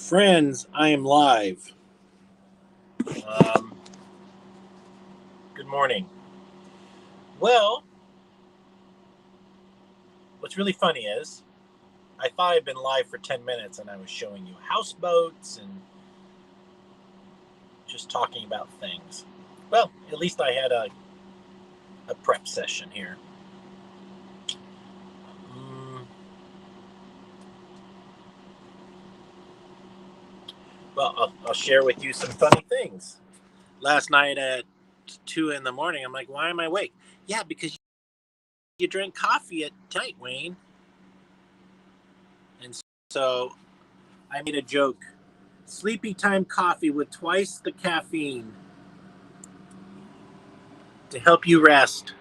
Friends, I am live. Good morning. Well, what's really funny is I thought I'd been live for 10 minutes and I was showing you houseboats and just talking about things. Well, at least I had a prep session here. Well, I'll share with you some funny things. Last night at 2 a.m, I'm like, why am I awake? Yeah, because you drank coffee at night, Wayne. And so I made a joke. Sleepy time coffee with twice the caffeine to help you rest.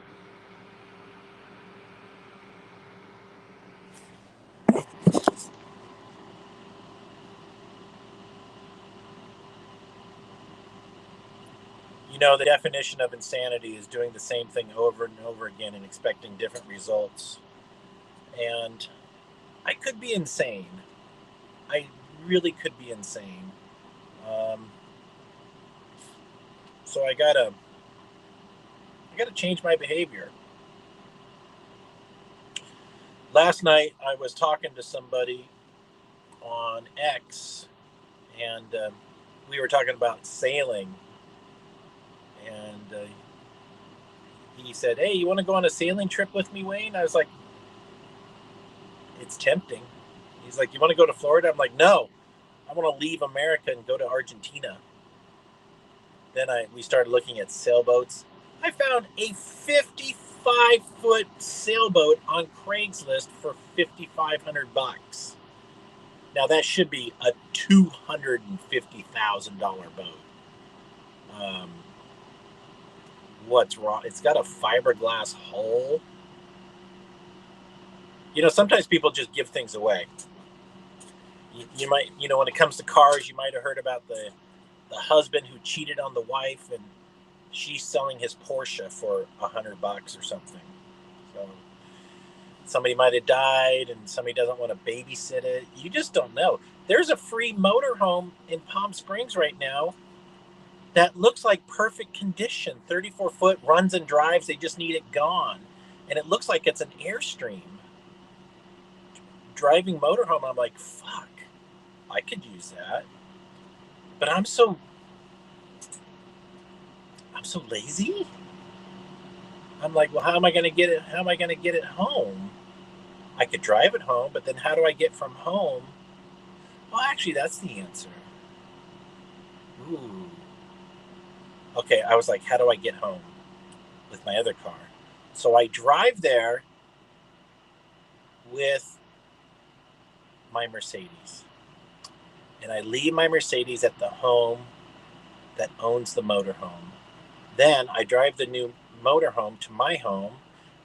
You know, the definition of insanity is doing the same thing over and over again and expecting different results. And I could be insane. I really could be insane. So I gotta change my behavior. Last night I was talking to somebody on X, and we were talking about sailing. And he said, "Hey, you want to go on a sailing trip with me, Wayne?" I was like, "It's tempting." He's like, "You want to go to Florida?" I'm like, "No, I want to leave America and go to Argentina." Then we started looking at sailboats. I found a 55-foot sailboat on Craigslist for $5,500. Now that should be a $250,000 boat. What's wrong? It's got a fiberglass hull. You know, sometimes people just give things away. You might, when it comes to cars, you might have heard about the husband who cheated on the wife, and she's selling his Porsche for $100 or something. So somebody might have died, and somebody doesn't want to babysit it. You just don't know. There's a free motorhome in Palm Springs right now that looks like perfect condition. 34-foot, runs and drives. They just need it gone, and it looks like it's an Airstream. Driving motorhome, I'm like, fuck, I could use that. But I'm so lazy. I'm like, well, how am I going to get it? How am I going to get it home? I could drive it home, but then how do I get from home? Well, actually, that's the answer. Ooh. Okay, I was like, how do I get home with my other car? So I drive there with my Mercedes. And I leave my Mercedes at the home that owns the motorhome. Then I drive the new motorhome to my home.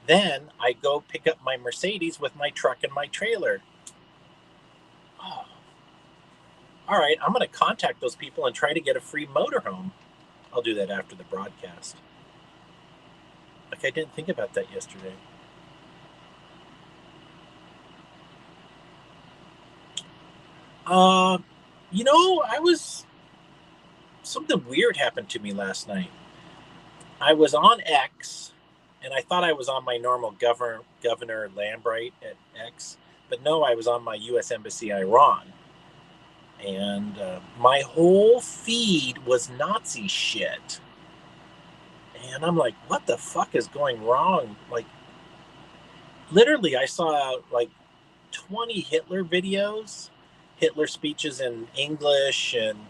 Then I go pick up my Mercedes with my truck and my trailer. Oh. All right, I'm going to contact those people and try to get a free motorhome. I'll do that after the broadcast. Like, I didn't think about that yesterday. Something weird happened to me last night. I was on X, and I thought I was on my normal Governor Lambright at X, but no, I was on my U.S. Embassy Iran. And my whole feed was Nazi shit. And I'm like, what the fuck is going wrong? Like, literally, I saw like 20 Hitler videos, Hitler speeches in English, and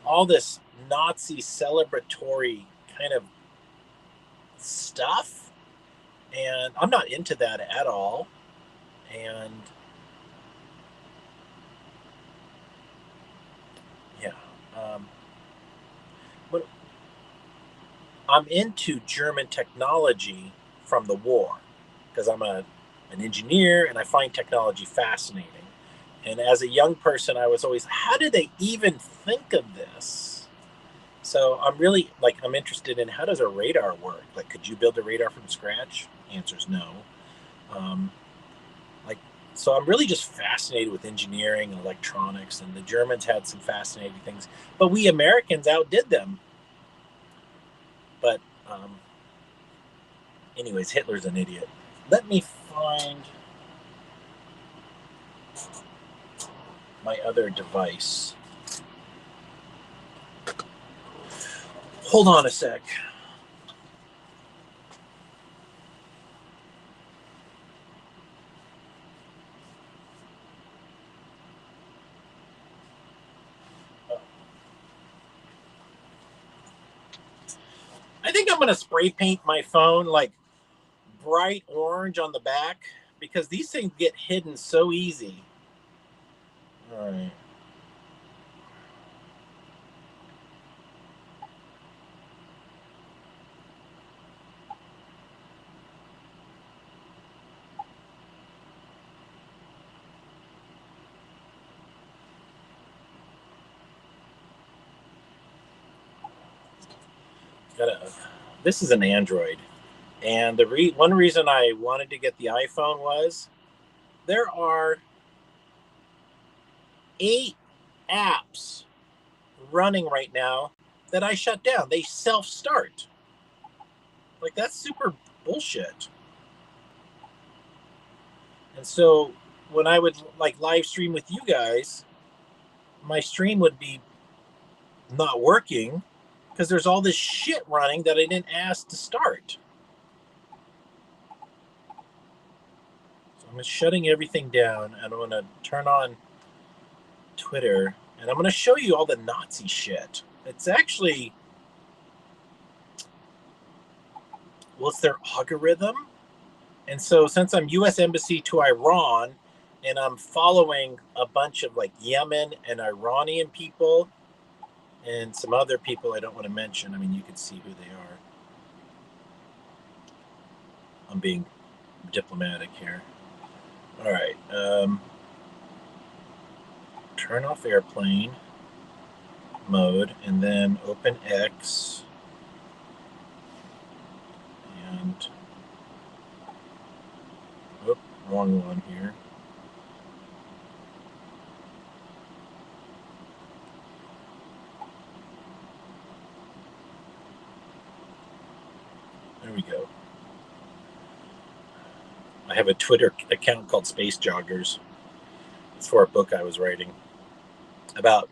all this Nazi celebratory kind of stuff. And I'm not into that at all. And yeah, but I'm into German technology from the war because I'm an engineer and I find technology fascinating. And as a young person, I was always, how did they even think of this? So I'm interested in, how does a radar work? Like, could you build a radar from scratch? Answer's no. Like, So I'm really just fascinated with engineering and electronics, and the Germans had some fascinating things, but we Americans outdid them. But anyways, Hitler's an idiot. Let me find my other device. Hold on a sec. I think I'm going to spray paint my phone like bright orange on the back because these things get hidden so easy. All right. This is an Android. And the one reason I wanted to get the iPhone was there are 8 apps running right now that I shut down. They self-start. Like, that's super bullshit. And so when I would like live stream with you guys, my stream would be not working because there's all this shit running that I didn't ask to start. So I'm shutting everything down and I'm going to turn on Twitter and I'm going to show you all the Nazi shit. It's actually, well, it's their algorithm. And so since I'm U.S. Embassy to Iran and I'm following a bunch of like Yemen and Iranian people and some other people I don't want to mention. I mean, you can see who they are. I'm being diplomatic here. All right. Turn off airplane mode and then open X. And, oh, wrong one here. There we go. I have a Twitter account called Space Joggers. It's for a book I was writing about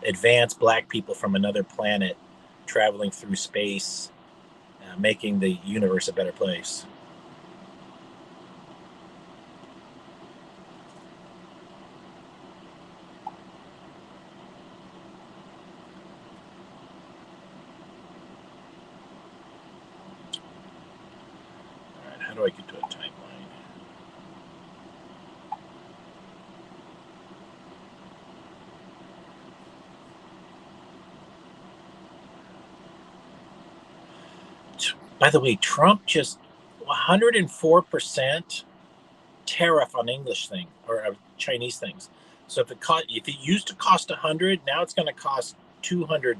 advanced black people from another planet traveling through space, making the universe a better place. All right, how do I get to a timeline? By the way, Trump just 104% tariff on English thing or Chinese things. So if it used to cost 100, now it's going to cost 200.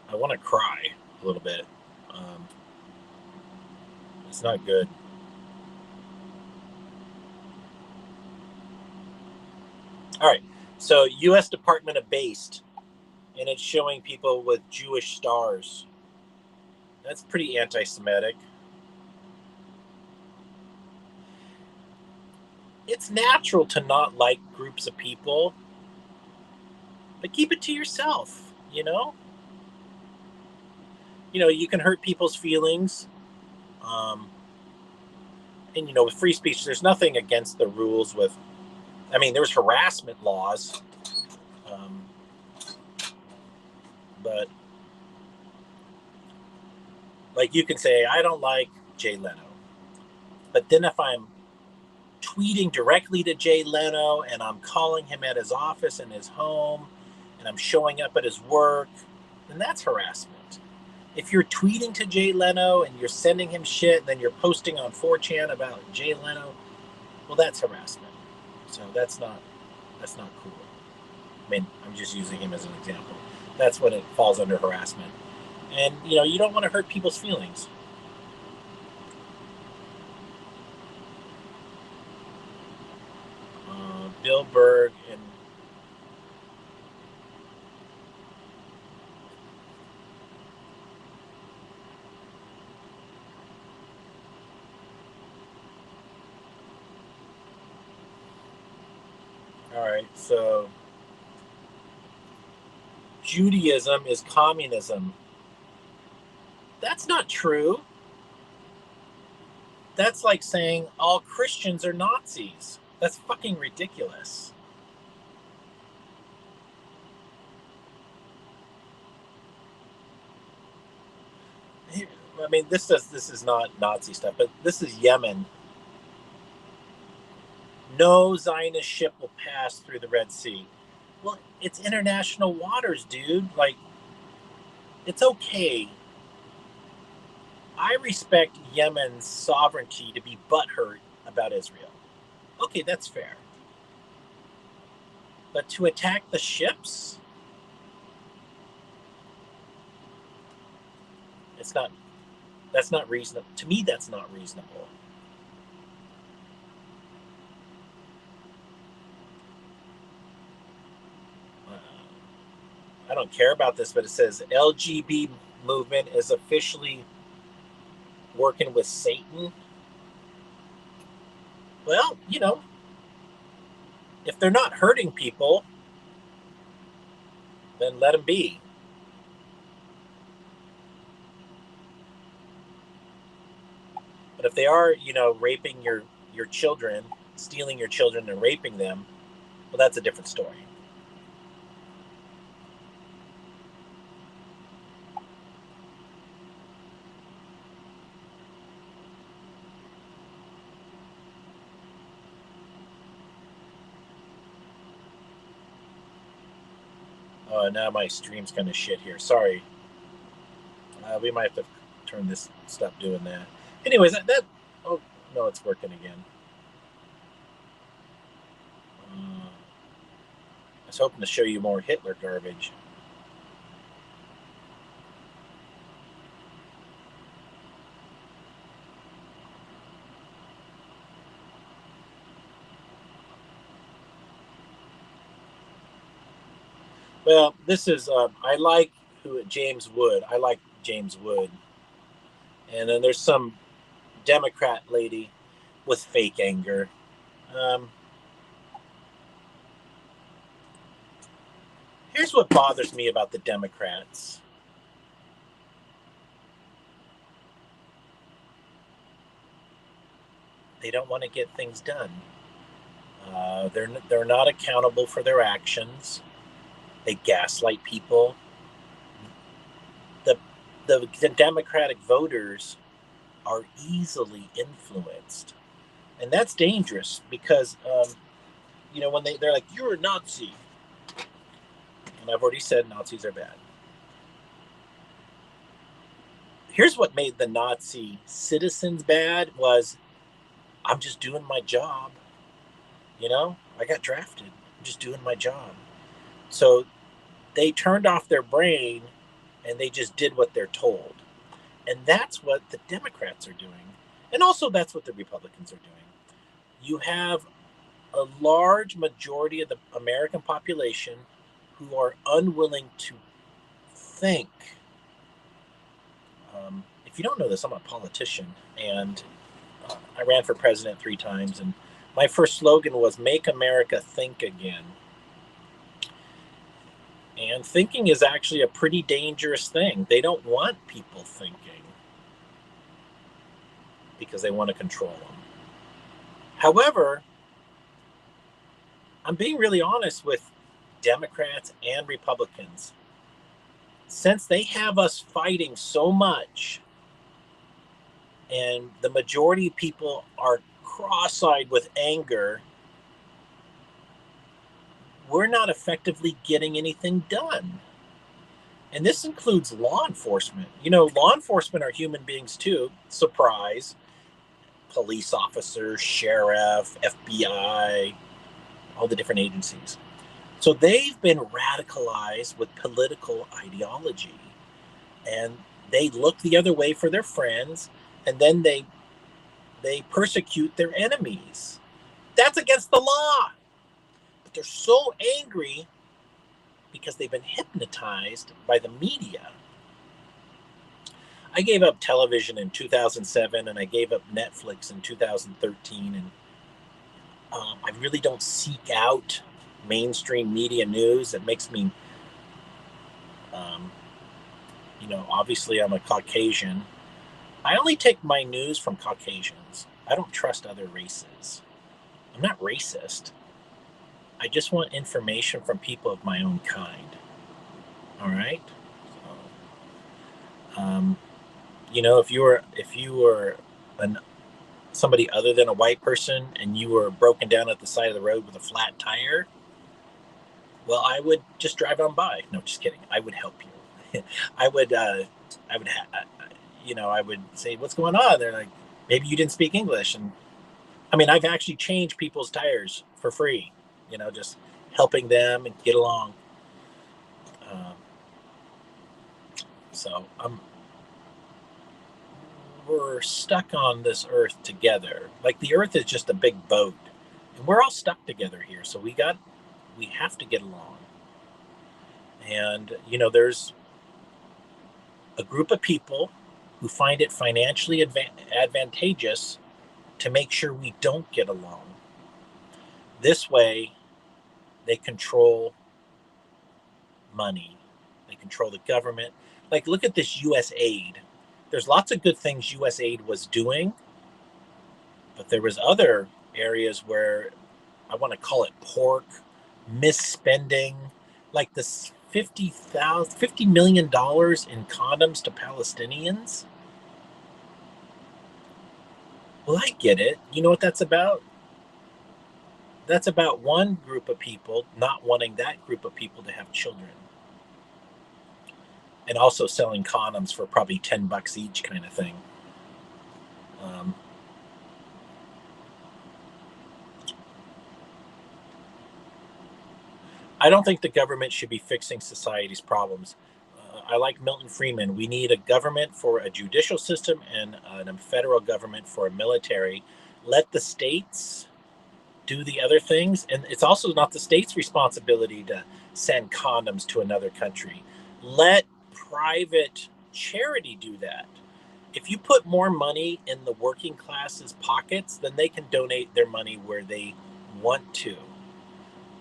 I want to cry a little bit. It's not good. All right. So U.S. Department of Based, and it's showing people with Jewish stars. That's pretty anti-Semitic. It's natural to not like groups of people, but keep it to yourself, you know? You can hurt people's feelings. And, with free speech, there's nothing against the rules with, I mean, there's harassment laws. But, like, you can say, I don't like Jay Leno. But then if I'm tweeting directly to Jay Leno and I'm calling him at his office and his home and I'm showing up at his work, then that's harassment. If you're tweeting to Jay Leno and you're sending him shit, and then you're posting on 4chan about Jay Leno, well, that's harassment. So that's not cool. I mean, I'm just using him as an example. That's when it falls under harassment. And, you don't want to hurt people's feelings. Bilberg and all right, so Judaism is communism. That's not true. That's like saying all Christians are Nazis. That's fucking ridiculous. I mean, this is not Nazi stuff, but this is Yemen. No Zionist ship will pass through the Red Sea. Well, it's international waters, dude. Like, it's okay. I respect Yemen's sovereignty to be butthurt about Israel. Okay, that's fair. But to attack the ships, it's not. That's not reasonable. To me, that's not reasonable. I don't care about this, but it says LGBT movement is officially working with Satan. Well, if they're not hurting people, then let them be. But if they are, raping your children, stealing your children and raping them, well, that's a different story. Now my stream's kind of shit here. Sorry. We might have to turn this, stop doing that. Anyways, oh, no, it's working again. I was hoping to show you more Hitler garbage. Well, this is, I like James Wood. I like James Wood. And then there's some Democrat lady with fake anger. Here's what bothers me about the Democrats. They don't want to get things done. They're not accountable for their actions. They gaslight people. The Democratic voters are easily influenced, and that's dangerous because when they're like, "You're a Nazi," and I've already said Nazis are bad. Here's what made the Nazi citizens bad was, I'm just doing my job. I got drafted. I'm just doing my job. So they turned off their brain and they just did what they're told. And that's what the Democrats are doing. And also that's what the Republicans are doing. You have a large majority of the American population who are unwilling to think. If you don't know this, I'm a politician, and I ran for president 3 times, and my first slogan was "Make America Think Again." And thinking is actually a pretty dangerous thing. They don't want people thinking because they want to control them. However, I'm being really honest with Democrats and Republicans. Since they have us fighting so much, and the majority of people are cross-eyed with anger, we're not effectively getting anything done. And this includes law enforcement. Law enforcement are human beings too. Surprise. Police officers, sheriff, FBI, all the different agencies. So they've been radicalized with political ideology. And they look the other way for their friends, and then they persecute their enemies. That's against the law. But they're so angry because they've been hypnotized by the media. I gave up television in 2007 and I gave up Netflix in 2013. And I really don't seek out mainstream media news. It makes me, um, obviously I'm a Caucasian. I only take my news from Caucasians. I don't trust other races. I'm not racist. I just want information from people of my own kind. All right. So, if you were somebody other than a white person and you were broken down at the side of the road with a flat tire, well, I would just drive on by. No, just kidding. I would help you. I would, I would say, "What's going on?" They're like, "Maybe you didn't speak English." And I mean, I've actually changed people's tires for free. Just helping them and get along. Um, so we're stuck on this earth together. Like the earth is just a big boat, and we're all stuck together here. So we have to get along. And there's a group of people who find it financially advantageous to make sure we don't get along. This way, they control money, they control the government. Like, look at this U.S. aid. There's lots of good things U.S. aid was doing, but there was other areas where I want to call it pork, misspending, like this $50 million in condoms to Palestinians. Well, I get it. You know what that's about? That's about one group of people not wanting that group of people to have children. And also selling condoms for probably $10 each, kind of thing. Um, I don't think the government should be fixing society's problems. I like Milton Friedman. We need a government for a judicial system and a federal government for a military. Let the states do the other things. And it's also not the state's responsibility to send condoms to another country. Let private charity do that. If you put more money in the working class's pockets, then they can donate their money where they want to.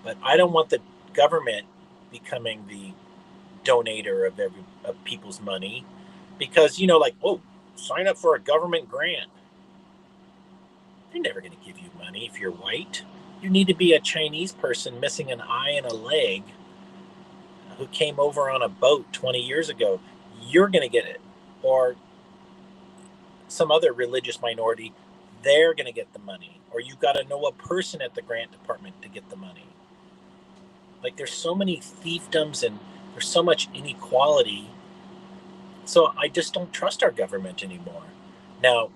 But I don't want the government becoming the donator of people's money, because like, oh, sign up for a government grant. They're never going to give you money if you're white. You need to be a Chinese person missing an eye and a leg who came over on a boat 20 years ago. You're going to get it. Or some other religious minority, they're going to get the money. Or you got to know a person at the grant department to get the money. Like, there's so many fiefdoms and there's so much inequality. So I just don't trust our government anymore. Now,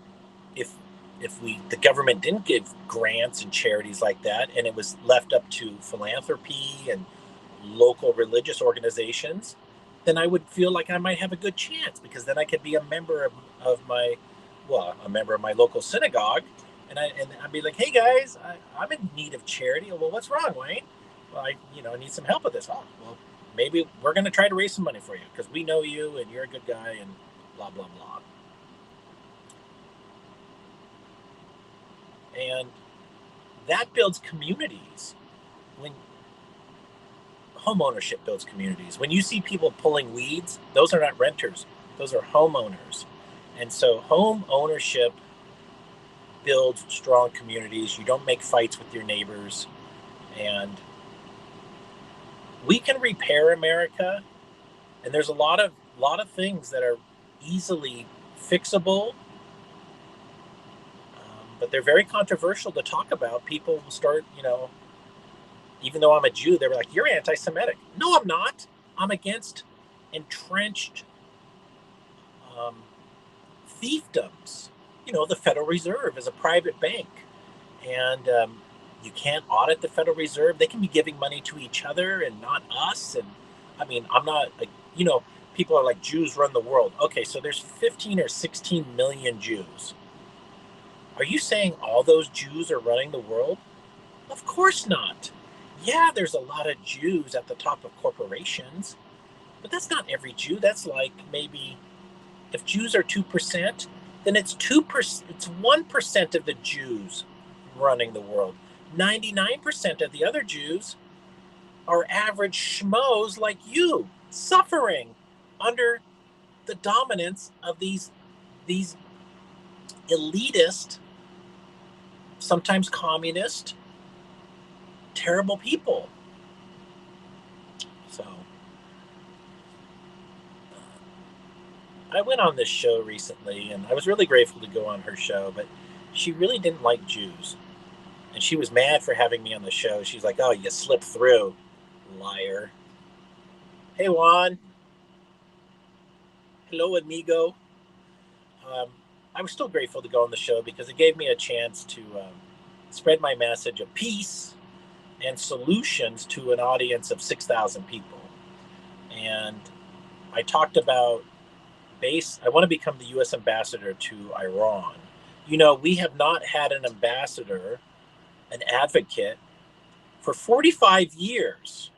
if the government didn't give grants and charities like that, and it was left up to philanthropy and local religious organizations, then I would feel like I might have a good chance, because then I could be a member of my local synagogue, and I'd be like, hey guys, I'm in need of charity. Well, what's wrong, Wayne? Well, I need some help with this. Oh, well, maybe we're going to try to raise some money for you because we know you and you're a good guy and blah, blah, blah. And that builds communities. When home ownership builds communities. When you see people pulling weeds, those are not renters. Those are homeowners. And so home ownership builds strong communities. You don't make fights with your neighbors. And we can repair America. And there's a lot of things that are easily fixable, but they're very controversial to talk about. People start, even though I'm a Jew, they were like, you're anti-Semitic. No, I'm not. I'm against entrenched fiefdoms. The Federal Reserve is a private bank, and you can't audit the Federal Reserve. They can be giving money to each other and not us. And I mean, I'm not, people are like, Jews run the world. Okay, so there's 15 or 16 million Jews. Are you saying all those Jews are running the world? Of course not. yeah, there's a lot of Jews at the top of corporations, but that's not every Jew. That's like maybe if Jews are 2%, then it's 2%. It's 1% of the Jews running the world. 99% of the other Jews are average schmoes like you, suffering under the dominance of these elitist, sometimes communist, terrible people. So I went on this show recently, and I was really grateful to go on her show, but she really didn't like Jews. And she was mad for having me on the show. She's like, oh, you slipped through, liar. Hey, Juan. Hello, amigo. Um, I was still grateful to go on the show because it gave me a chance to spread my message of peace and solutions to an audience of 6,000 people. And I talked about I want to become the U.S. ambassador to Iran. You know, we have not had an ambassador, an advocate, for 45 years.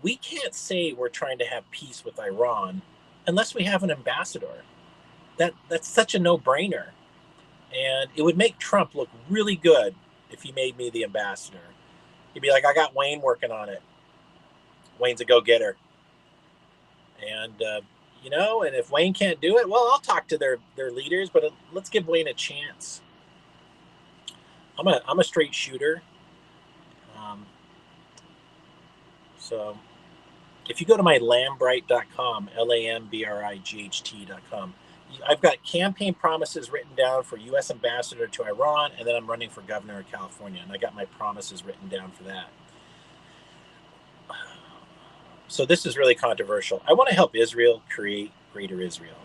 We can't say we're trying to have peace with Iran unless we have an ambassador. That's such a no-brainer. And it would make Trump look really good if he made me the ambassador. He'd be like, I got Wayne working on it. Wayne's a go-getter. And, and if Wayne can't do it, well, I'll talk to their leaders, but let's give Wayne a chance. I'm a straight shooter. So if you go to my lambright.com, LAMBRIGHT.com, I've got campaign promises written down for U.S. ambassador to Iran, and then I'm running for governor of California, and I got my promises written down for that. So this is really controversial. I want to help Israel create greater Israel,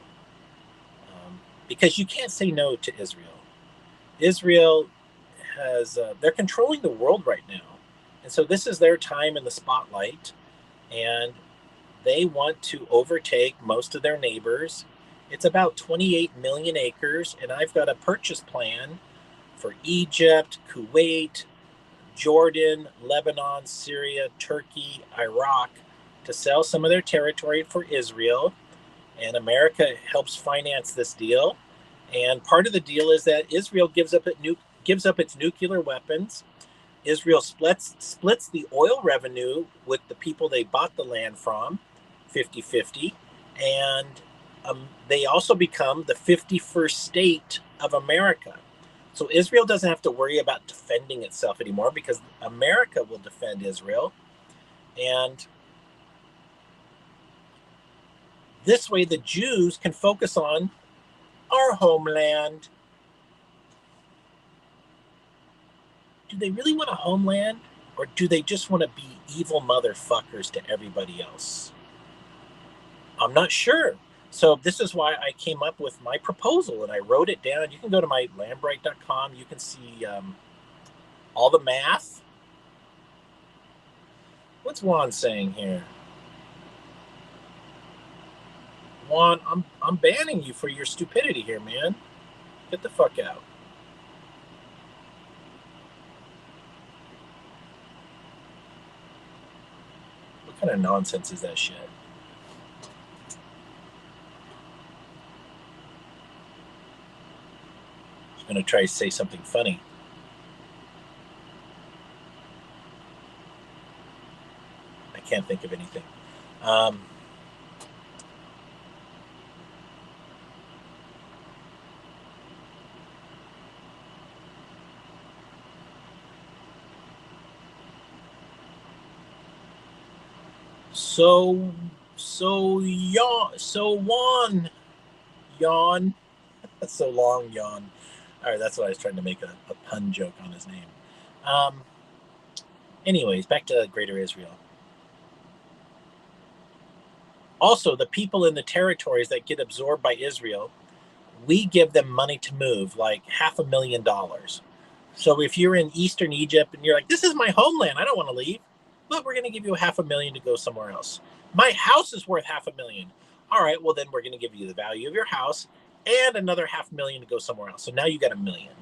because you can't say no to Israel. Israel they're controlling the world right now. And so this is their time in the spotlight, and they want to overtake most of their neighbors. It's about 28 million acres, and I've got a purchase plan for Egypt, Kuwait, Jordan, Lebanon, Syria, Turkey, Iraq to sell some of their territory for Israel, and America helps finance this deal. And part of the deal is that Israel gives up its nuclear weapons. Israel splits the oil revenue with the people they bought the land from, 50-50, and they also become the 51st state of America. So Israel doesn't have to worry about defending itself anymore because America will defend Israel. And this way the Jews can focus on our homeland. Do they really want a homeland, or do they just want to be evil motherfuckers to everybody else? I'm not sure. So this is why I came up with my proposal, and I wrote it down. You can go to my lambright.com. You can see all the math. What's Juan saying here? Juan, I'm banning you for your stupidity here, man. Get the fuck out. What kind of nonsense is that shit? I'm going to try to say something funny. I can't think of anything. So Juan, yawn. So long, yawn. All right, that's what I was trying to make a pun joke on his name. Anyways, back to Greater Israel. Also, the people in the territories that get absorbed by Israel, we give them money to move, like $500,000. So if you're in Eastern Egypt and you're like, this is my homeland, I don't want to leave, but we're going to give you $500,000 to go somewhere else. My house is worth $500,000. All right, well, then we're going to give you the value of your house and another $500,000 to go somewhere else. So now you got $1 million.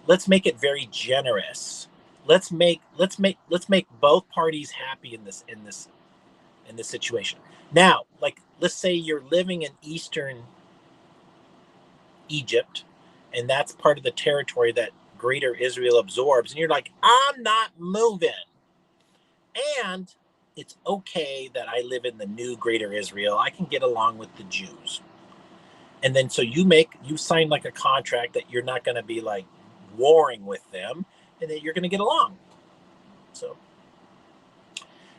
Let's make it very generous. Let's make both parties happy in this situation. Now, like, let's say you're living in eastern Egypt, and that's part of the territory that Greater Israel absorbs, and you're like, I'm not moving, and it's okay that I live in the new Greater Israel. I can get along with the Jews, and then so you sign like a contract that you're not going to be like warring with them, and that you're going to get along. So,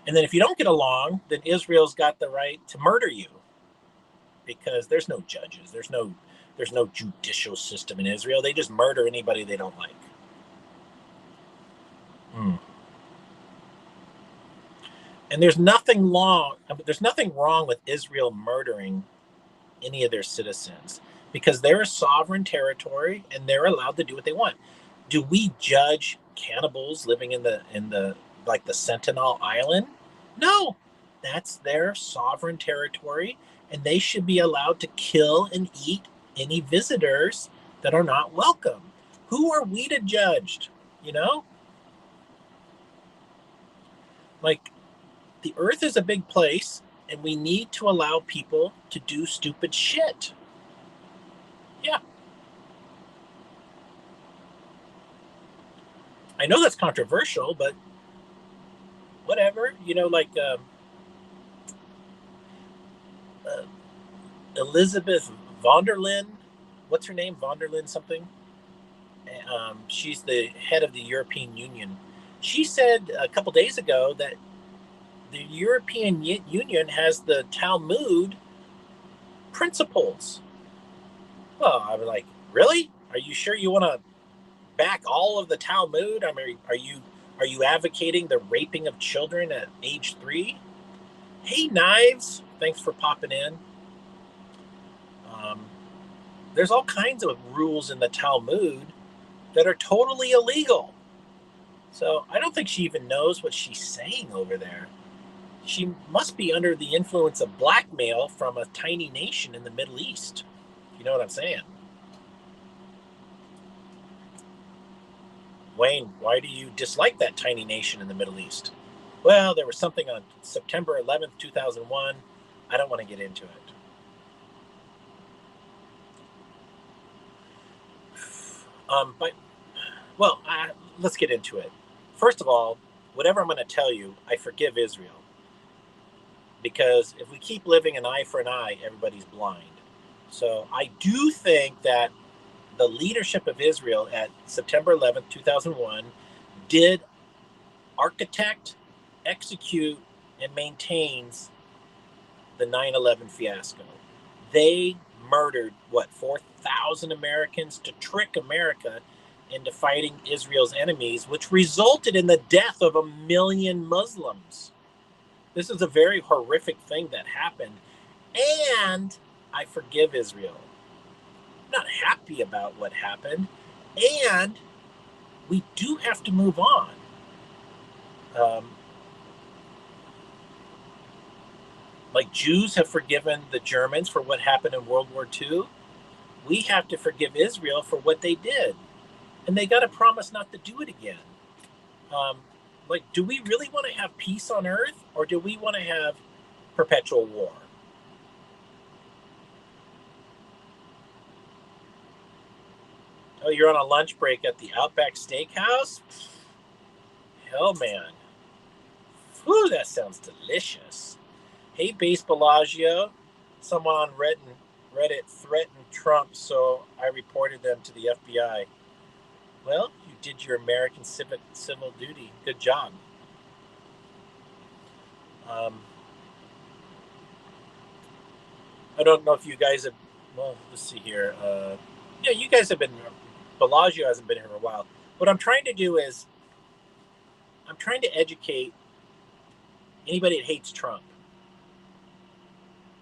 and then if you don't get along, then Israel's got the right to murder you, because there's no judges, there's no judicial system in Israel. They just murder anybody they don't like. Mm. And there's nothing wrong with Israel murdering any of their citizens, because they're a sovereign territory and they're allowed to do what they want. Do we judge cannibals living in the like the Sentinel Island? No, that's their sovereign territory, and they should be allowed to kill and eat any visitors that are not welcome. Who are we to judge? You know, like, the earth is a big place, and we need to allow people to do stupid shit. Yeah, I know that's controversial, but whatever. Like, uh, Elizabeth von der Leyen, what's her name? Von der Leyen something. She's the head of the European Union. She said a couple days ago that the European Union has the Talmud principles. Well, I was like, really? Are you sure you want to back all of the Talmud? I mean, are you advocating the raping of children at age 3? Hey, Knives, thanks for popping in. Um, there's all kinds of rules in the Talmud that are totally illegal. So I don't think she even knows what she's saying over there. She must be under the influence of blackmail from a tiny nation in the Middle East. You know what I'm saying? Wayne, why do you dislike that tiny nation in the Middle East? Well, there was something on September 11th, 2001. I don't want to get into it. But, well, let's get into it. First of all, whatever I'm going to tell you, I forgive Israel. Because if we keep living an eye for an eye, everybody's blind. So I do think that the leadership of Israel at September 11th, 2001, did architect, execute, and maintains the 9/11 fiasco. They murdered, 4,000 Americans to trick America into fighting Israel's enemies, which resulted in the death of 1 million Muslims. This is a very horrific thing that happened, and I forgive Israel. I'm not happy about what happened, and we do have to move on. Like Jews have forgiven the Germans for what happened in World War II, we have to forgive Israel for what they did. And they got to promise not to do it again. Um, like, do we really want to have peace on earth, or do we want to have perpetual war? Oh, you're on a lunch break at the Outback Steakhouse? Hell, man. Whew, that sounds delicious. Hey, Base Bellagio. Someone on Reddit threatened Trump, so I reported them to the FBI. Well, you did your American civil duty. Good job. I don't know if you guys have. Well, let's see here. Yeah, you guys have been. Bellagio hasn't been here for a while. What I'm trying to do is, I'm trying to educate anybody that hates Trump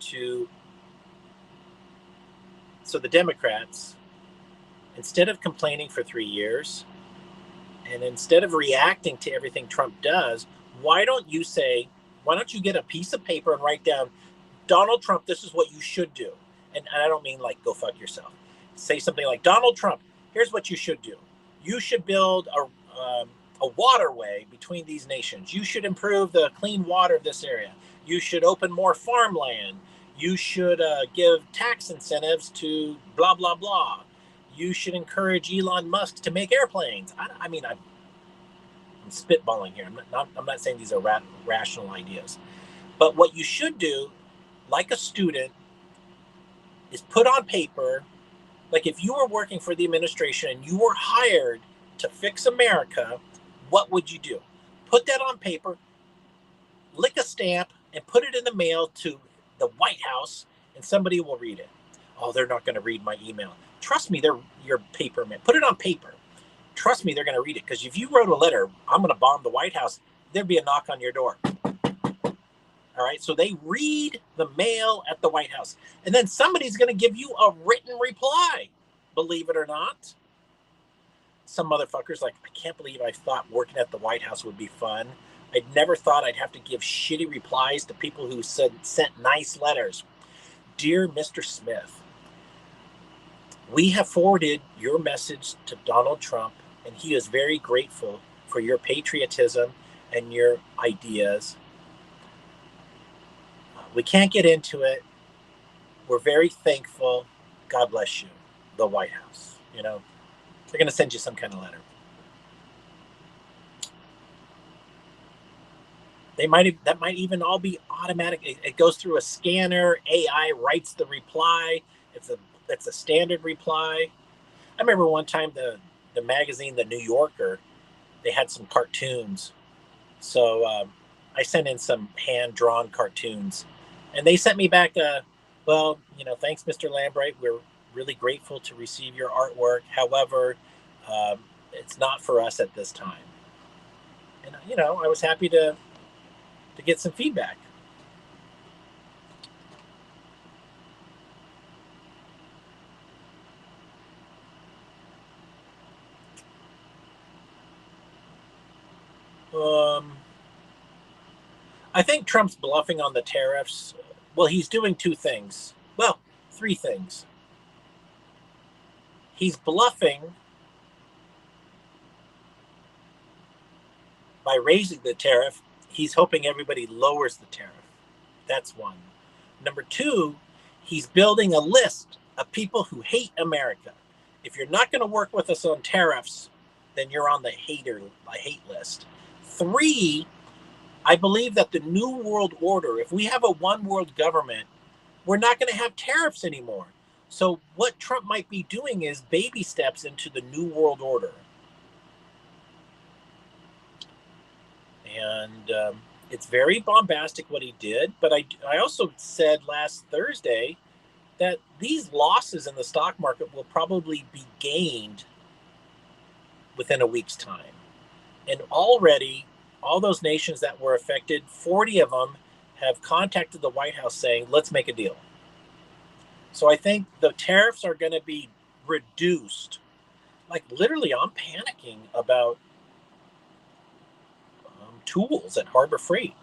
to. So the Democrats, instead of complaining for 3 years, and instead of reacting to everything Trump does, why don't you get a piece of paper and write down, Donald Trump, this is what you should do. And I don't mean like go fuck yourself. Say something like, Donald Trump, here's what you should do. You should build a waterway between these nations. You should improve the clean water of this area. You should open more farmland. You should give tax incentives to blah, blah, blah. You should encourage Elon Musk to make airplanes. I mean, I'm spitballing here. I'm not saying these are rational ideas. But what you should do, like a student, is put on paper, like if you were working for the administration and you were hired to fix America, what would you do? Put that on paper, lick a stamp, and put it in the mail to the White House, and somebody will read it. Oh, they're not going to read my email. Trust me, they're your paper man. Put it on paper. Trust me, they're going to read it. Because if you wrote a letter, I'm going to bomb the White House, there'd be a knock on your door. All right, so they read the mail at the White House. And then somebody's going to give you a written reply, believe it or not. Some motherfuckers like, I can't believe I thought working at the White House would be fun. I'd never thought I'd have to give shitty replies to people who sent nice letters. Dear Mr. Smith, we have forwarded your message to Donald Trump, and he is very grateful for your patriotism and your ideas. We can't get into it. We're very thankful. God bless you, the White House. You know, they're going to send you some kind of letter. That might even all be automatic. It goes through a scanner. AI writes the reply. It's a standard reply. I remember one time the magazine, The New Yorker, they had some cartoons. So I sent in some hand-drawn cartoons. And they sent me back, well, you know, thanks, Mr. Lambright. We're really grateful to receive your artwork. However, it's not for us at this time. And, you know, I was happy to get some feedback. I think Trump's bluffing on the tariffs. Well, he's doing two things. Well, three things. He's bluffing by raising the tariff. He's hoping everybody lowers the tariff. That's one. Number two, he's building a list of people who hate America. If you're not going to work with us on tariffs, then you're on the hate list. Three, I believe that the New World Order, if we have a one world government, we're not going to have tariffs anymore. So what Trump might be doing is baby steps into the New World Order. And it's very bombastic what he did. But I also said last Thursday that these losses in the stock market will probably be gained within a week's time. And already, all those nations that were affected, 40 of them have contacted the White House saying, let's make a deal. So I think the tariffs are going to be reduced. Like literally, I'm panicking about tools at Harbor Freight.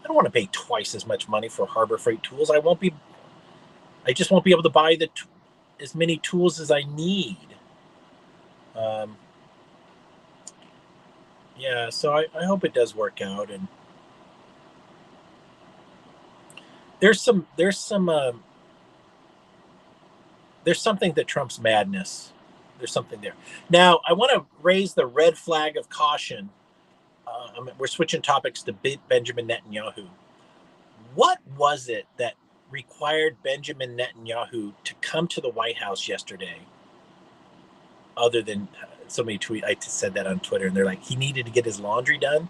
I don't want to pay twice as much money for Harbor Freight tools. I just won't be able to buy as many tools as I need. Yeah, so I hope it does work out. And there's something to Trump's madness. There's something there. Now, I want to raise the red flag of caution. We're switching topics to Benjamin Netanyahu. What was it that required Benjamin Netanyahu to come to the White House yesterday? Other than somebody I said that on Twitter, and they're like, he needed to get his laundry done.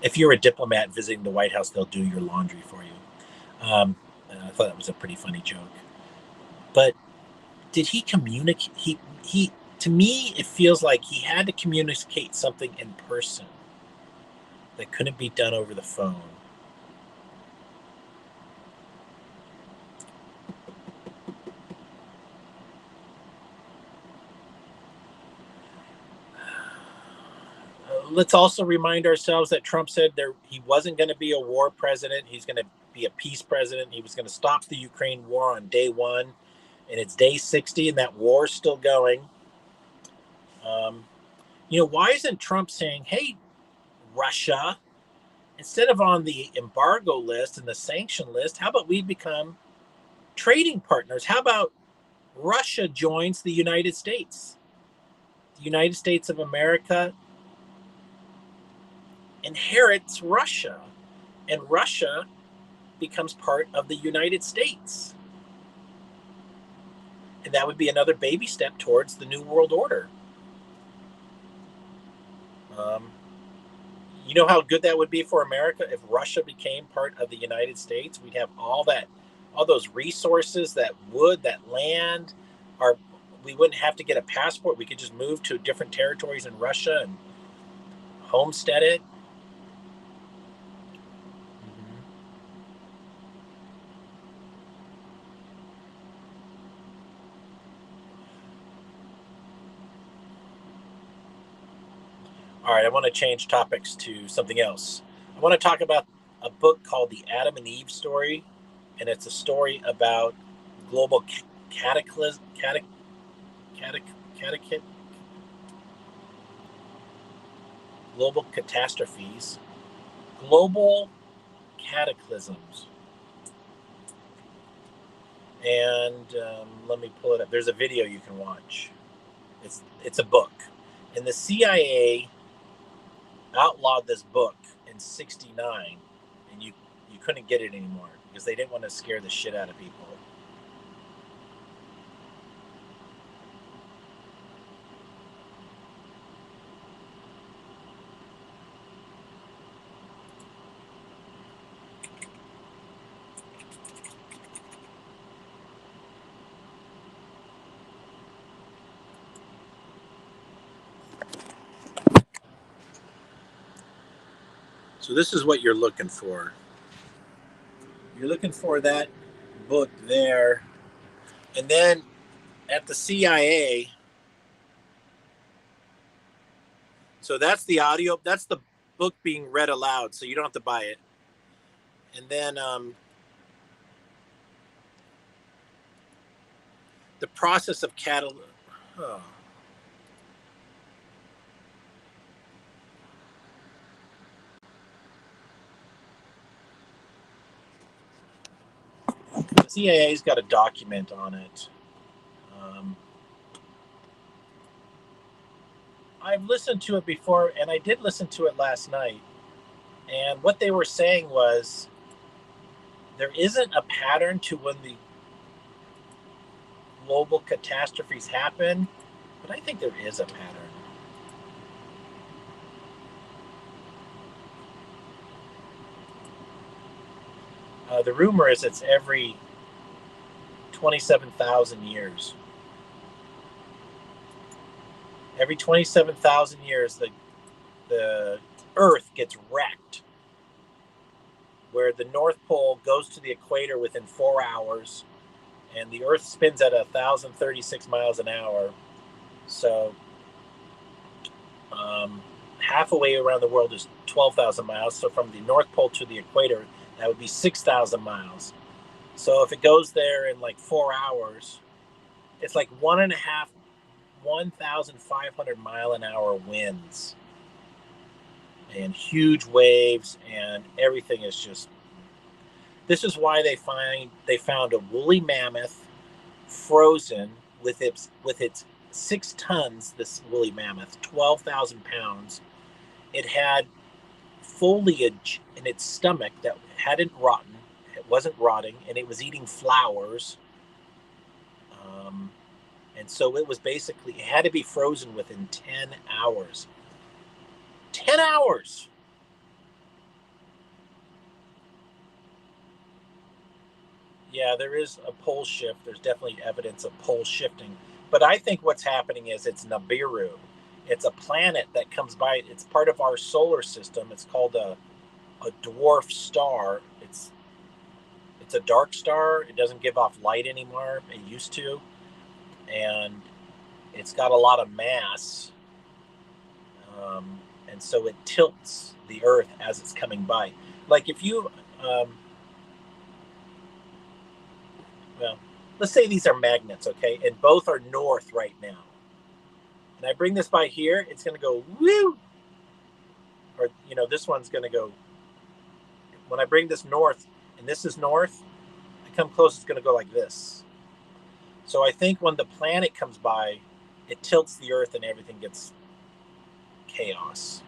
If you're a diplomat visiting the White House, they'll do your laundry for you. I thought that was a pretty funny joke. But did he communicate? He to me, it feels like he had to communicate something in person that couldn't be done over the phone. Let's also remind ourselves that Trump said he wasn't going to be a war president. He's going to be a peace president. He was going to stop the Ukraine war on day 1, and it's day 60, and that war is still going. Why isn't Trump saying, hey, Russia, instead of on the embargo list and the sanction list, how about we become trading partners? How about Russia joins the United States? The United States of America inherits Russia, and Russia becomes part of the United States. And that would be another baby step towards the New World Order. You know how good that would be for America if Russia became part of the United States? We'd have all those resources, that wood, that land. We wouldn't have to get a passport. We could just move to different territories in Russia and homestead it. All right, I want to change topics to something else. I want to talk about a book called The Adam and Eve Story, and it's a story about global cataclysm, global catastrophes, global cataclysms. And let me pull it up. There's a video you can watch. It's a book, and the CIA outlawed this book in '69, and you couldn't get it anymore because they didn't want to scare the shit out of people. So this is what you're looking for. You're looking for that book there. And then at the CIA, so that's the audio, that's the book being read aloud, so you don't have to buy it. And then the process of the CIA's got a document on it. I've listened to it before, and I did listen to it last night. And what they were saying was there isn't a pattern to when the global catastrophes happen, but I think there is a pattern. The rumor is it's every 27,000 years. Every 27,000 years, the Earth gets wrecked, where the North Pole goes to the equator within 4 hours, and the Earth spins at 1,036 miles an hour. So half a way around the world is 12,000 miles. So from the North Pole to the equator, that would be 6,000 miles. So if it goes there in like 4 hours, it's like 1,500 mile an hour winds and huge waves, and everything is just. This is why they found a woolly mammoth frozen with its 6 tons. This woolly mammoth, 12,000 pounds. It had foliage in its stomach that hadn't rotten. It wasn't rotting, and it was eating flowers. And so it was basically, it had to be frozen within 10 hours. 10 hours! Yeah, there is a pole shift. There's definitely evidence of pole shifting. But I think what's happening is it's Nibiru. It's a planet that comes by. It's part of our solar system. It's called a dwarf star. It's a dark star. It doesn't give off light anymore. It used to. And it's got a lot of mass. And so it tilts the Earth as it's coming by. Like if you, well, let's say these are magnets, okay? And both are north right now. And I bring this by here, it's going to go woo. or this one's going to go. When I bring this north, and this is north, I come close, it's going to go like this. So I think when the planet comes by, it tilts the Earth and everything gets chaos.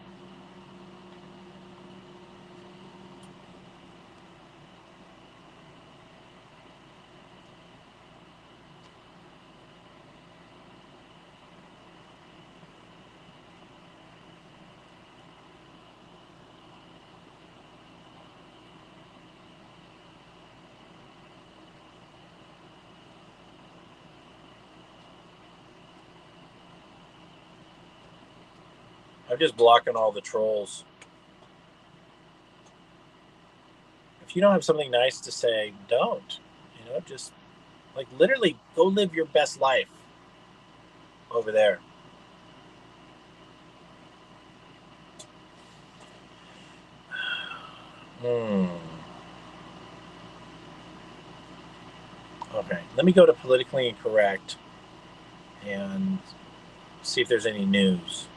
I'm just blocking all the trolls. If you don't have something nice to say, don't. Just like literally go live your best life over there. Hmm. Okay, let me go to politically incorrect and see if there's any news.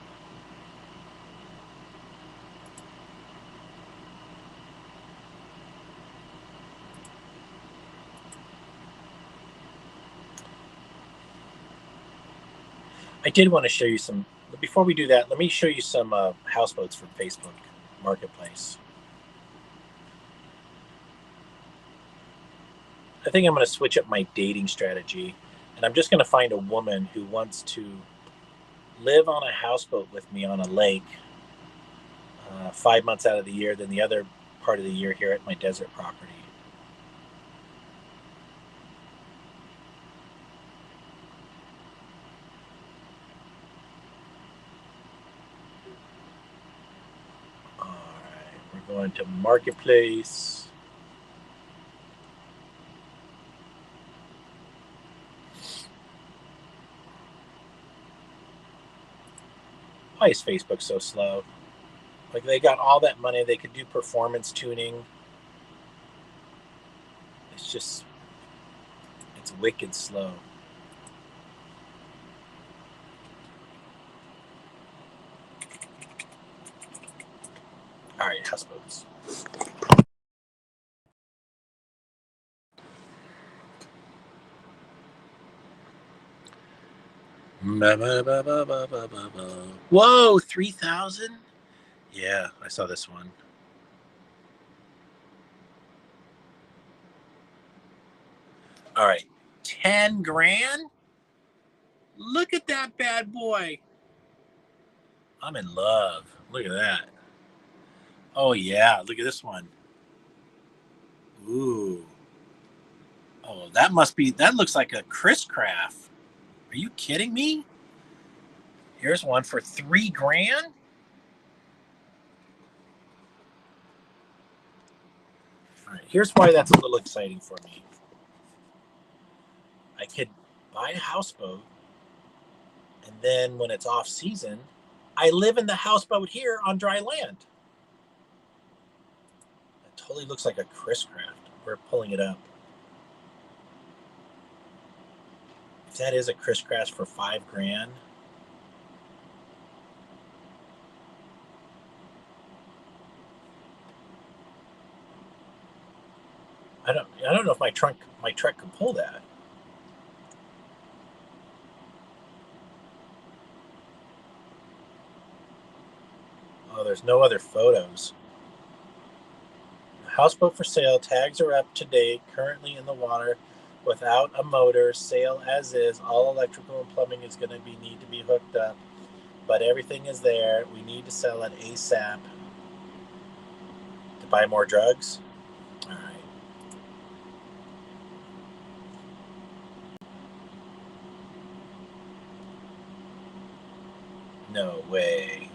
I did want to show you some. Before we do that, let me show you some houseboats from Facebook Marketplace. I think I'm going to switch up my dating strategy, and I'm just going to find a woman who wants to live on a houseboat with me on a lake 5 months out of the year, then the other part of the year here at my desert property. All right, we're going to Marketplace. Why is Facebook so slow? Like they got all that money, they could do performance tuning. It's wicked slow. All right, houseboats. Whoa, 3,000? Yeah, I saw this one. All right, 10 grand? Look at that bad boy. I'm in love. Look at that. Oh, yeah, look at this one. Ooh. Oh, that looks like a Chris Craft. Are you kidding me? Here's one for 3 grand. All right, here's why that's a little exciting for me. I could buy a houseboat, and then when it's off season, I live in the houseboat here on dry land. It totally looks like a Chris Craft. We're pulling it up. If that is a Chris Craft for 5 grand, I don't know if my truck can pull that. Oh, there's no other photos. Houseboat for sale. Tags are up to date. Currently in the water, without a motor. Sale as is. All electrical and plumbing is going to need to be hooked up, but everything is there. We need to sell it ASAP. To buy more drugs. All right. No way.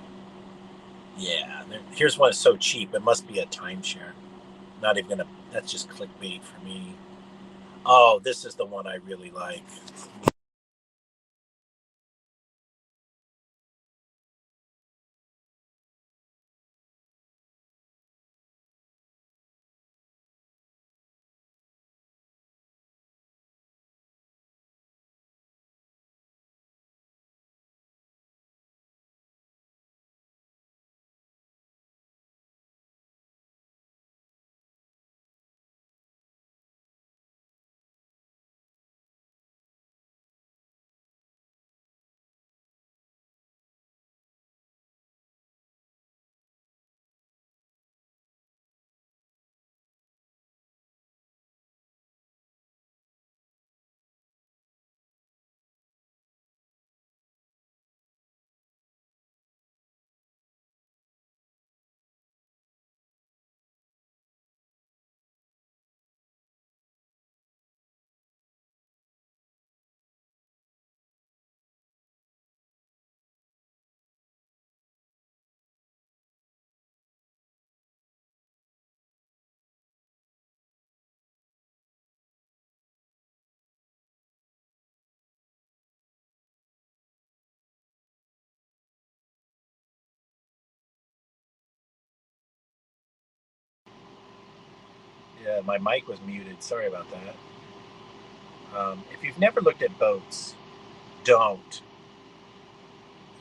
Yeah. Here's one so cheap. It must be a timeshare. Not even gonna. That's just clickbait for me. Oh, this is the one I really like. my mic was muted. Sorry about that. If you've never looked at boats, don't.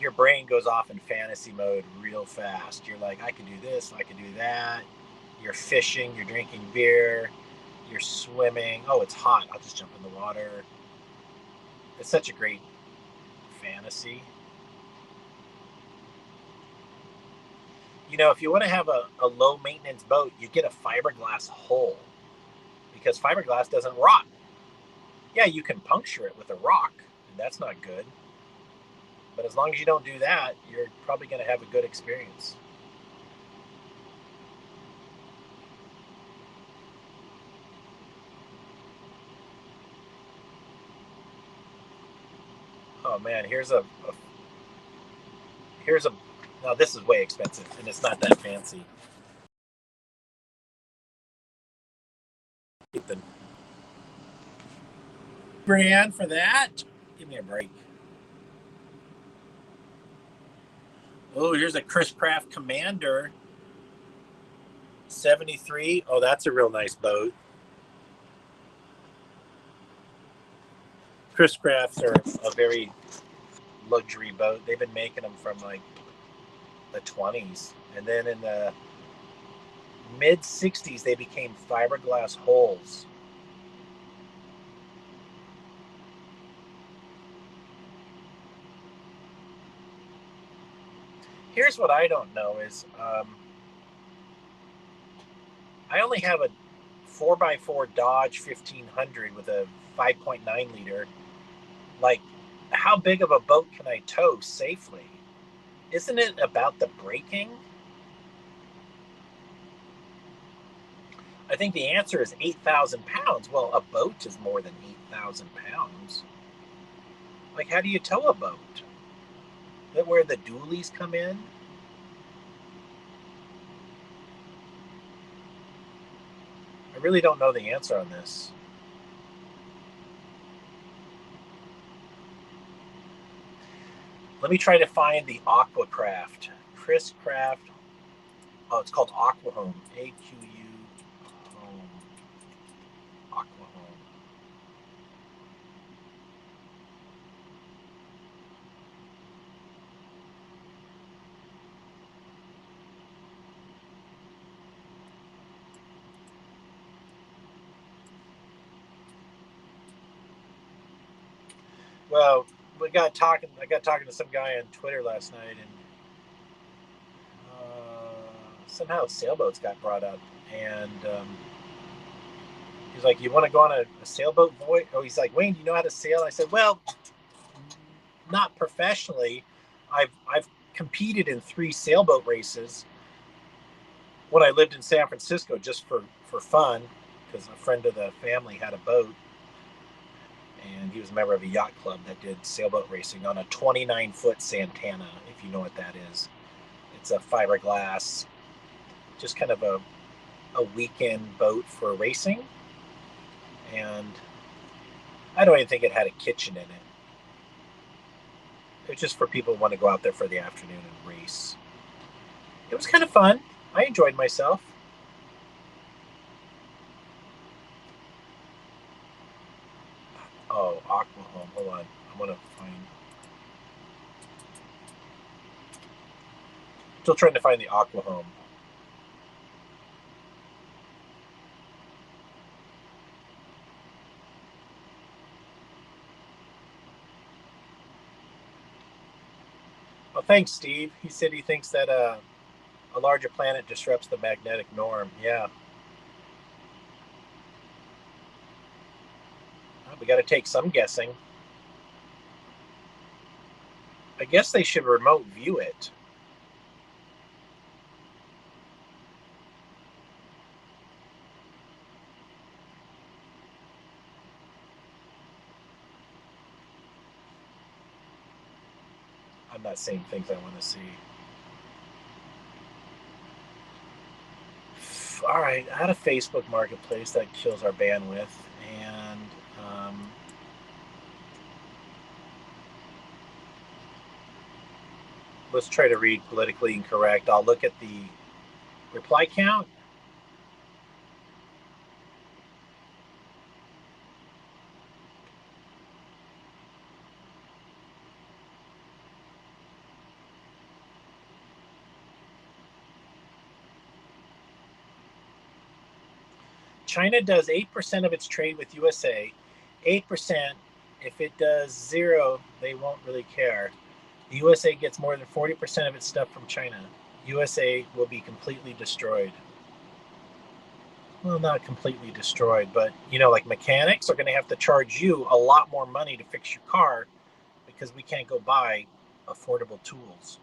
Your brain goes off in fantasy mode real fast. You're like, I can do this, I can do that. You're fishing, you're drinking beer, you're swimming. Oh, it's hot. I'll just jump in the water. It's such a great fantasy. You know, if you want to have a low maintenance boat, you get a fiberglass hull because fiberglass doesn't rot. Yeah, you can puncture it with a rock, and that's not good. But as long as you don't do that, you're probably going to have a good experience. Oh man, here's a now this is way expensive and it's not that fancy. Ethan. Brand for that? Give me a break. Oh, here's a Chris Craft Commander 73. Oh, that's a real nice boat. Chris Crafts are a very luxury boat. They've been making them from like the 20s. And then in the mid 60s, they became fiberglass hulls. Here's what I don't know is I only have a 4x4 Dodge 1500 with a 5.9 liter. Like, how big of a boat can I tow safely? Isn't it about the braking? I think the answer is 8,000 pounds. Well, a boat is more than 8,000 pounds. Like, how do you tow a boat? Is that where the dualies come in? I really don't know the answer on this. Let me try to find the Aquacraft. Chris Craft. Oh, it's called Aquahome. AQU Home. Aquahome. Well, I got talking to some guy on Twitter last night, and somehow sailboats got brought up, and he's like, "You want to go on a sailboat voyage?" Oh, he's like, "Wayne, do you know how to sail?" I said, "Well, not professionally. I've competed in 3 sailboat races when I lived in San Francisco just for fun, because a friend of the family had a boat, and he was a member of a yacht club that did sailboat racing on a 29-foot Santana, if you know what that is. It's a fiberglass, just kind of a weekend boat for racing. And I don't even think it had a kitchen in it. It's just for people who want to go out there for the afternoon and race. It was kind of fun. I enjoyed myself. Oh, Aquahome. Hold on. I'm going to find... Still trying to find the Aquahome. Well, thanks, Steve. He said he thinks that a larger planet disrupts the magnetic norm. Yeah. Well, we got to take some guessing. I guess they should remote view it. I'm not saying things I want to see. All right, out of Facebook Marketplace, that kills our bandwidth. And let's try to read politically incorrect. I'll look at the reply count. China does 8% of its trade with USA. 8%. If it does 0, they won't really care. The USA gets more than 40% of its stuff from China. USA will be completely destroyed. Well, not completely destroyed, but, like mechanics are going to have to charge you a lot more money to fix your car because we can't go buy affordable tools.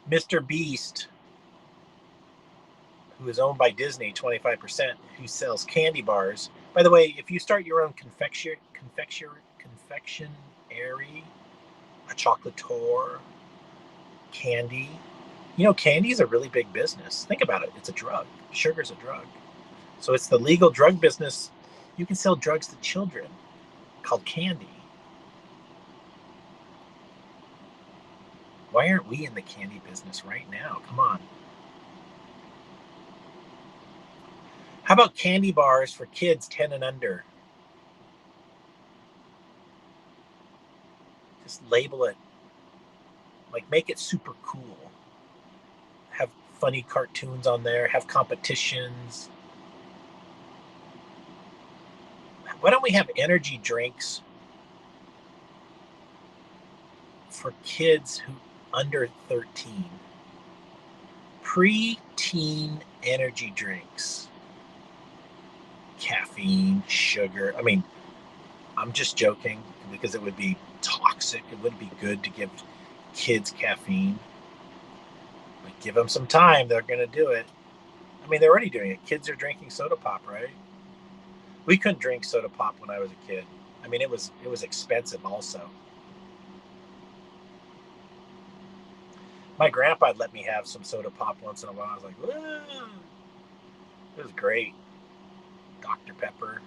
Mr. Beast, who is owned by Disney, 25%, who sells candy bars. By the way, if you start your own confectionery, a chocolateur, candy, candy is a really big business. Think about it. It's a drug. Sugar's a drug. So it's the legal drug business. You can sell drugs to children called candy. Why aren't we in the candy business right now? Come on. How about candy bars for kids 10 and under? Just label it. Like, make it super cool. Have funny cartoons on there. Have competitions. Why don't we have energy drinks for kids who under 13? Pre-teen energy drinks. Caffeine, sugar. I mean, I'm just joking because it would be toxic. It wouldn't be good to give kids caffeine. Like, give them some time. They're going to do it. I mean, they're already doing it. Kids are drinking soda pop, right? We couldn't drink soda pop when I was a kid. I mean, it was expensive also. My grandpa let me have some soda pop once in a while. I was like, whoa. It was great. Dr. Pepper.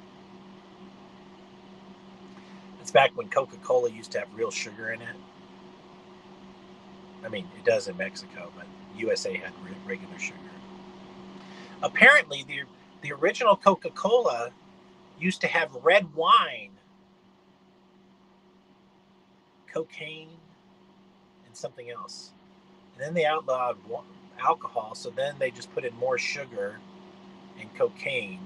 It's back when Coca-Cola used to have real sugar in it. I mean, it does in Mexico, but USA had regular sugar. Apparently, the original Coca-Cola used to have red wine, cocaine, and something else. And then they outlawed alcohol, so then they just put in more sugar and cocaine.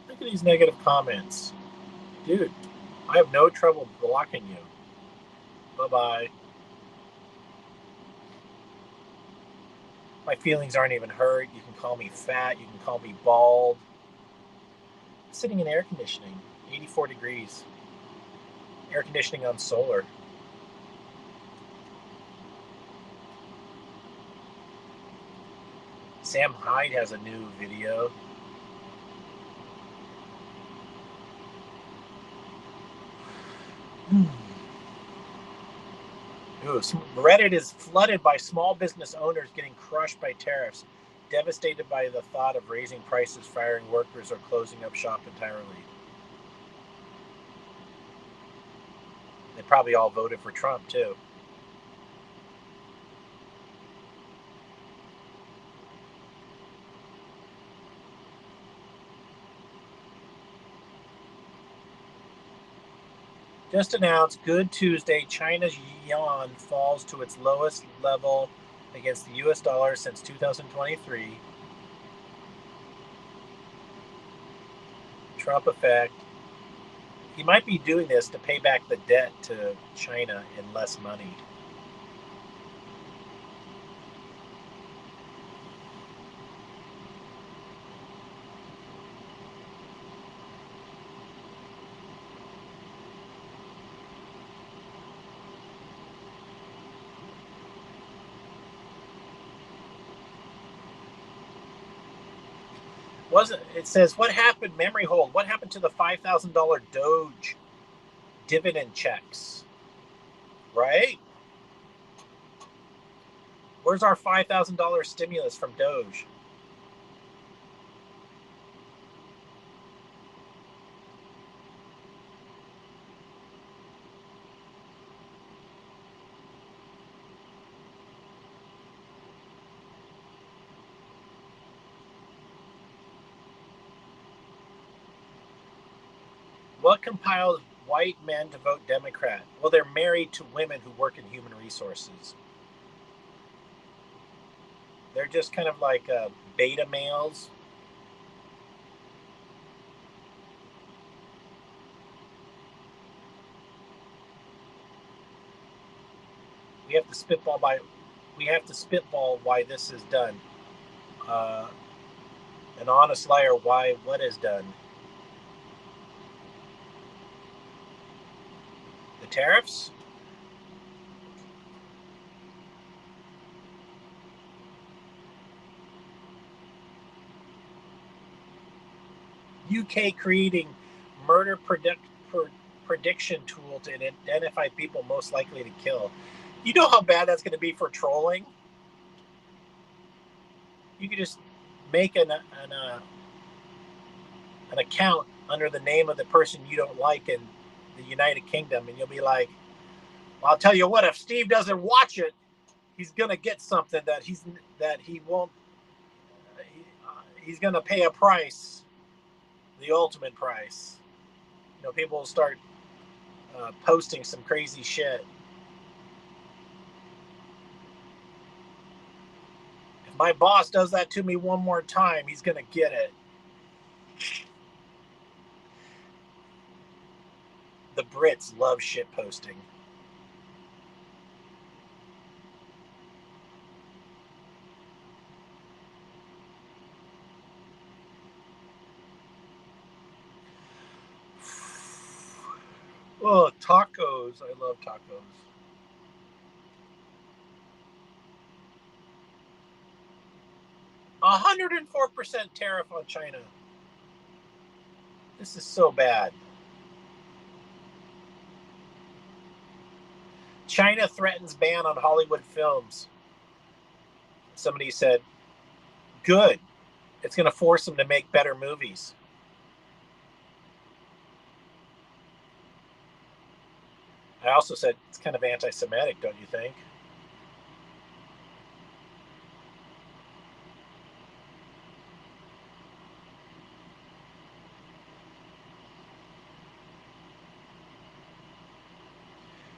Look at these negative comments. Dude, I have no trouble blocking you. Bye-bye. My feelings aren't even hurt. You can call me fat. You can call me bald. I'm sitting in air conditioning, 84 degrees. Air conditioning on solar. Sam Hyde has a new video. Ooh, Reddit is flooded by small business owners getting crushed by tariffs, devastated by the thought of raising prices, firing workers, or closing up shop entirely. They probably all voted for Trump, too. Just announced, Good Tuesday, China's yuan falls to its lowest level against the U.S. dollar since 2023. Trump effect. He might be doing this to pay back the debt to China in less money. It says, what happened, memory hold, what happened to the $5,000 Doge dividend checks? Right? Where's our $5,000 stimulus from Doge? What compels white men to vote Democrat? Well, they're married to women who work in human resources. They're just kind of like beta males. We have to spitball why this is done. Uh, an honest liar, why what is done. The tariffs? UK creating murder prediction tool to identify people most likely to kill. You know how bad that's going to be for trolling? You could just make an account under the name of the person you don't like in the United Kingdom, and you'll be like, well, I'll tell you what, if Steve doesn't watch it, he's going to get something that he won't, he's going to pay a price, the ultimate price. People will start posting some crazy shit. If my boss does that to me one more time, he's going to get it. The Brits love shit posting. Oh, tacos. I love tacos. A 104% tariff on China. This is so bad. China threatens ban on Hollywood films. Somebody said, good. It's going to force them to make better movies. I also said, it's kind of anti-Semitic, don't you think?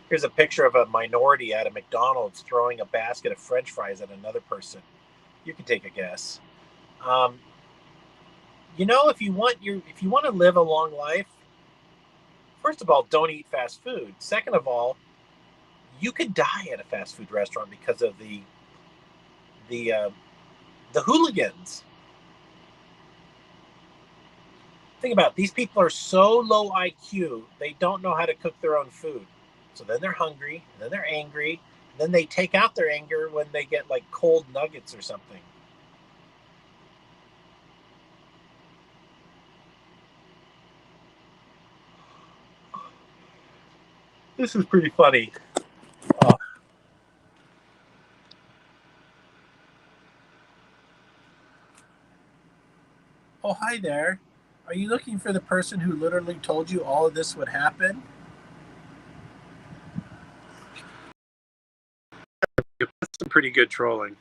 Here's a picture of a minority at a McDonald's throwing a basket of French fries at another person. You can take a guess. If you want to live a long life, first of all, don't eat fast food. Second of all, you could die at a fast food restaurant because of the hooligans. Think about it. These people are so low IQ, they don't know how to cook their own food. So then they're hungry, and then they're angry, and then they take out their anger when they get like cold nuggets or something. This is pretty funny. Oh. Oh, hi there. Are you looking for the person who literally told you all of this would happen? That's some pretty good trolling.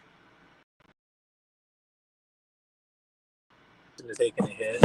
Taking a hit.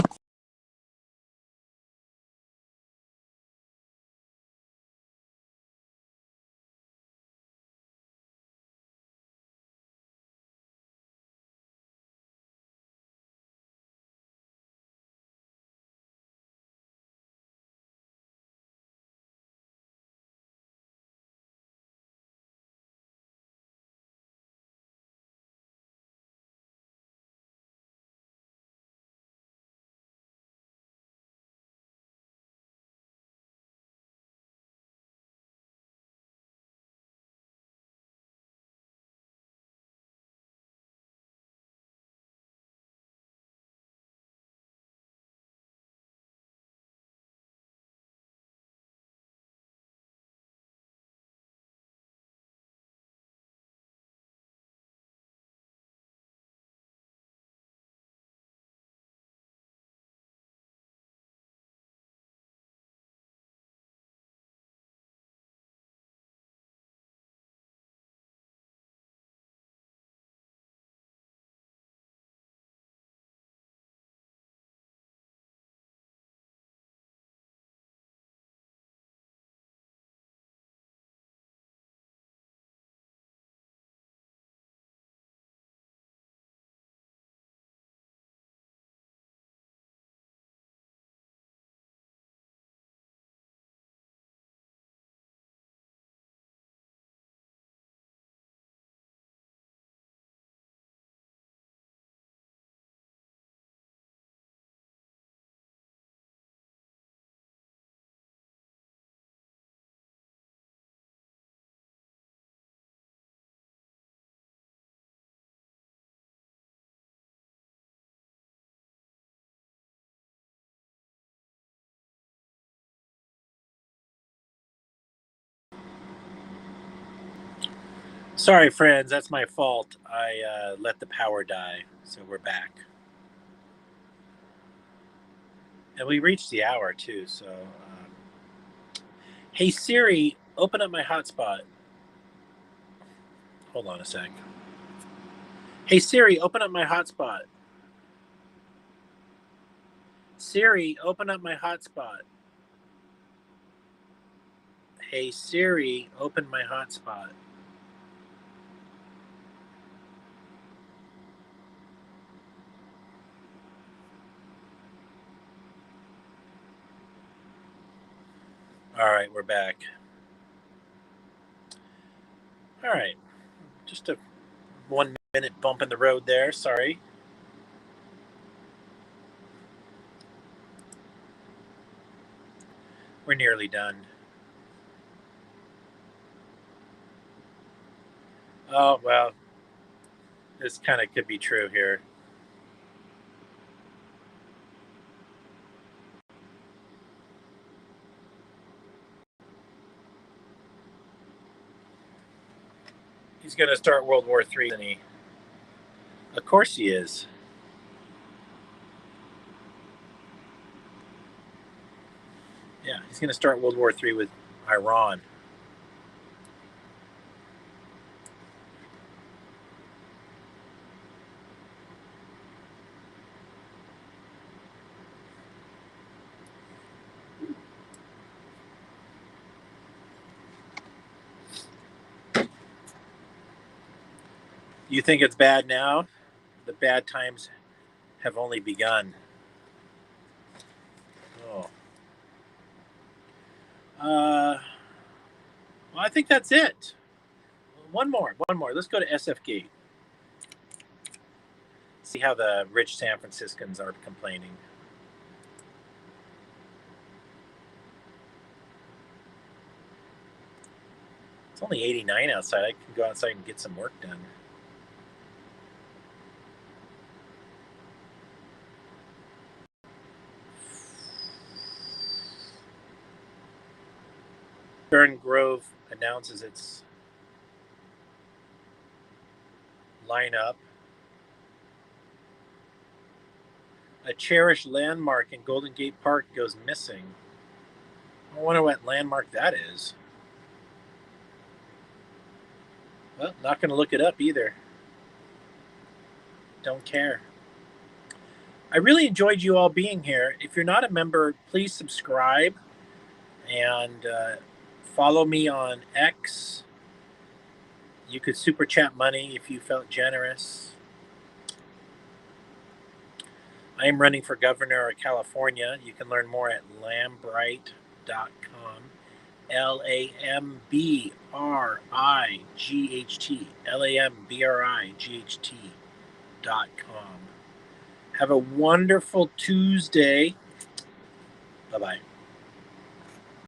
Sorry, friends, that's my fault. I let the power die, so we're back. And we reached the hour, too, so... Hey, Siri, open up my hotspot. Hold on a sec. Hey, Siri, open up my hotspot. Siri, open up my hotspot. Hey, Siri, open my hotspot. All right, we're back. All right, just a 1 minute bump in the road there. Sorry. We're nearly done. Oh, well, this kind of could be true here. He's going to start World War III, isn't he? Of course he is. Yeah, he's going to start World War III with Iran. You think it's bad now? The bad times have only begun. Oh. Well, I think that's it. One more. Let's go to SF Gate. See how the rich San Franciscans are complaining. It's only 89 outside. I can go outside and get some work done. Fern Grove announces its lineup. A cherished landmark in Golden Gate Park goes missing. I wonder what landmark that is. Well, not going to look it up either. Don't care. I really enjoyed you all being here. If you're not a member, please subscribe and follow me on X. You could super chat money if you felt generous. I am running for governor of California. You can learn more at lambright.com. LAMBRIGHT. LAMBRIGHT.com. Have a wonderful Tuesday. Bye-bye.